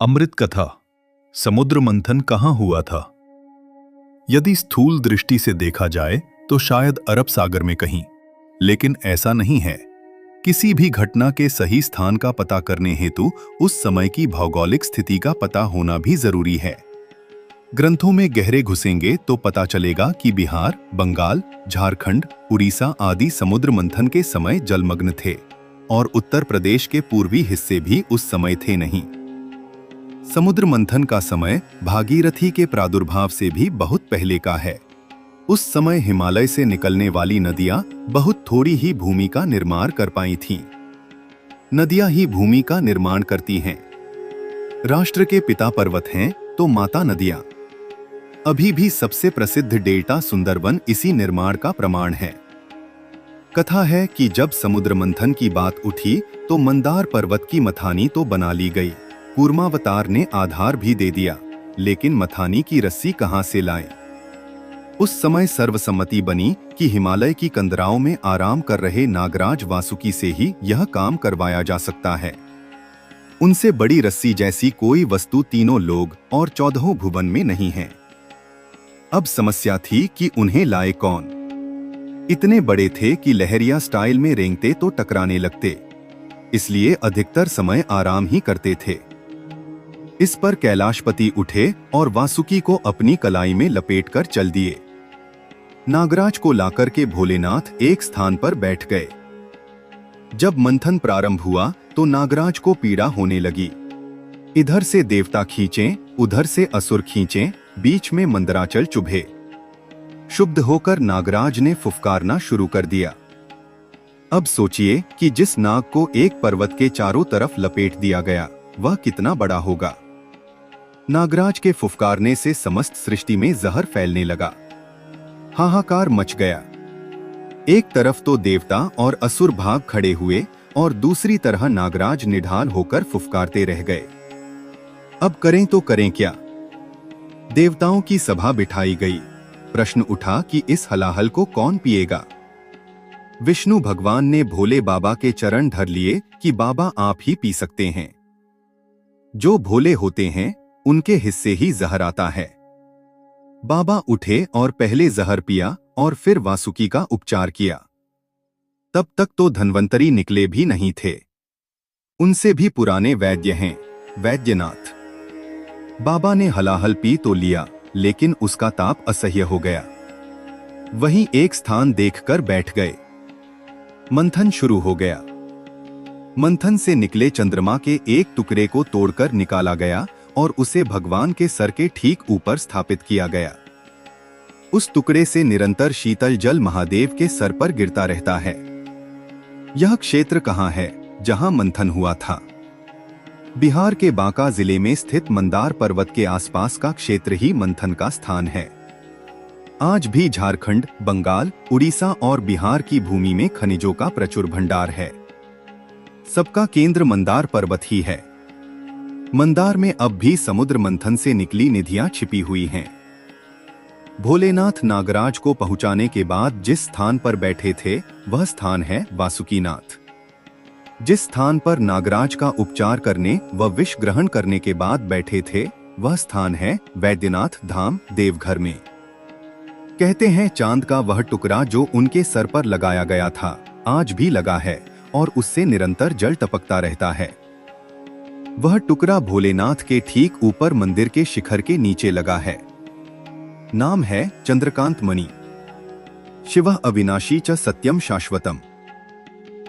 अमृत कथा। समुद्र मंथन कहाँ हुआ था? यदि स्थूल दृष्टि से देखा जाए तो शायद अरब सागर में कहीं, लेकिन ऐसा नहीं है। किसी भी घटना के सही स्थान का पता करने हेतु उस समय की भौगोलिक स्थिति का पता होना भी जरूरी है। ग्रंथों में गहरे घुसेंगे तो पता चलेगा कि बिहार, बंगाल, झारखंड, उड़ीसा आदि समुद्र मंथन के समय जलमग्न थे और उत्तर प्रदेश के पूर्वी हिस्से भी उस समय थे नहीं। समुद्र मंथन का समय भागीरथी के प्रादुर्भाव से भी बहुत पहले का है। उस समय हिमालय से निकलने वाली नदियां बहुत थोड़ी ही भूमि का निर्माण कर पाई थीं। नदियां ही भूमि का निर्माण करती हैं। राष्ट्र के पिता पर्वत हैं तो माता नदियां। अभी भी सबसे प्रसिद्ध डेल्टा सुंदरबन इसी निर्माण का प्रमाण है। कथा है कि जब समुद्र मंथन की बात उठी तो मंदार पर्वत की मथानी तो बना ली गई, कूर्मावतार ने आधार भी दे दिया, लेकिन मथानी की रस्सी कहां से लाएं? उस समय सर्वसम्मति बनी कि हिमालय की कंदराओं में आराम कर रहे नागराज वासुकी से ही यह काम करवाया जा सकता है। उनसे बड़ी रस्सी जैसी कोई वस्तु तीनों लोग और 14 भुवन में नहीं है। अब समस्या थी कि उन्हें लाए कौन? इतने बड़े थे कि लहरिया स्टाइल में रेंगते तो टकराने लगते, इसलिए अधिकतर समय आराम ही करते थे। इस पर कैलाशपति उठे और वासुकी को अपनी कलाई में लपेटकर चल दिए। नागराज को लाकर के भोलेनाथ एक स्थान पर बैठ गए। जब मंथन प्रारंभ हुआ तो नागराज को पीड़ा होने लगी। इधर से देवता खींचें, उधर से असुर खींचें, बीच में मंदराचल चुभे। क्षुब्ध होकर नागराज ने फुफकारना शुरू कर दिया। अब सोचिए कि जिस नाग को एक पर्वत के चारों तरफ लपेट दिया गया, वह कितना बड़ा होगा। नागराज के फुफकारने से समस्त सृष्टि में जहर फैलने लगा। हाहाकार मच गया। एक तरफ तो देवता और असुर भाग खड़े हुए और दूसरी तरह नागराज निढाल होकर फुफकारते रह गए। अब करें तो करें क्या? देवताओं की सभा बिठाई गई। प्रश्न उठा कि इस हलाहल को कौन पिएगा? विष्णु भगवान ने भोले बाबा के चरण धर लिए कि बाबा आप ही पी सकते हैं। जो भोले होते हैं उनके हिस्से ही जहर आता है। बाबा उठे और पहले जहर पिया और फिर वासुकी का उपचार किया। तब तक तो धन्वंतरी निकले भी नहीं थे। उनसे भी पुराने वैद्य हैं, वैद्यनाथ। बाबा ने हलाहल पी तो लिया, लेकिन उसका ताप असह्य हो गया। वहीं एक स्थान देखकर बैठ गए। मंथन शुरू हो गया। मंथन से निकले चंद्रमा के एक टुकड़े को तोड़कर निकाला गया और उसे भगवान के सर के ठीक ऊपर स्थापित किया गया। उस टुकड़े से निरंतर शीतल जल महादेव के सर पर गिरता रहता है। यह क्षेत्र कहाँ है जहां मंथन हुआ था? बिहार के बांका जिले में स्थित मंदार पर्वत के आसपास का क्षेत्र ही मंथन का स्थान है। आज भी झारखंड, बंगाल, उड़ीसा और बिहार की भूमि में खनिजों का प्रचुर भंडार है। सबका केंद्र मंदार पर्वत ही है। मंदार में अब भी समुद्र मंथन से निकली निधियां छिपी हुई हैं। भोलेनाथ नागराज को पहुंचाने के बाद जिस स्थान पर बैठे थे वह स्थान है वासुकीनाथ। जिस स्थान पर नागराज का उपचार करने व विष ग्रहण करने के बाद बैठे थे वह स्थान है वैद्यनाथ धाम, देवघर में। कहते हैं चांद का वह टुकड़ा जो उनके सर पर लगाया गया था आज भी लगा है और उससे निरंतर जल टपकता रहता है। वह टुकड़ा भोलेनाथ के ठीक ऊपर मंदिर के शिखर के नीचे लगा है। नाम है चंद्रकांत मणि। शिवः अविनाशी च सत्यम शाश्वतम।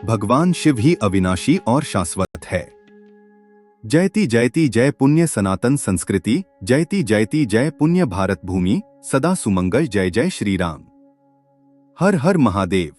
भगवान शिव ही अविनाशी और शाश्वत है। जयति जयति जय पुण्य सनातन संस्कृति, जयति जयति जय पुण्य भारत भूमि, सदा सुमंगल जय जय श्री राम। हर हर महादेव।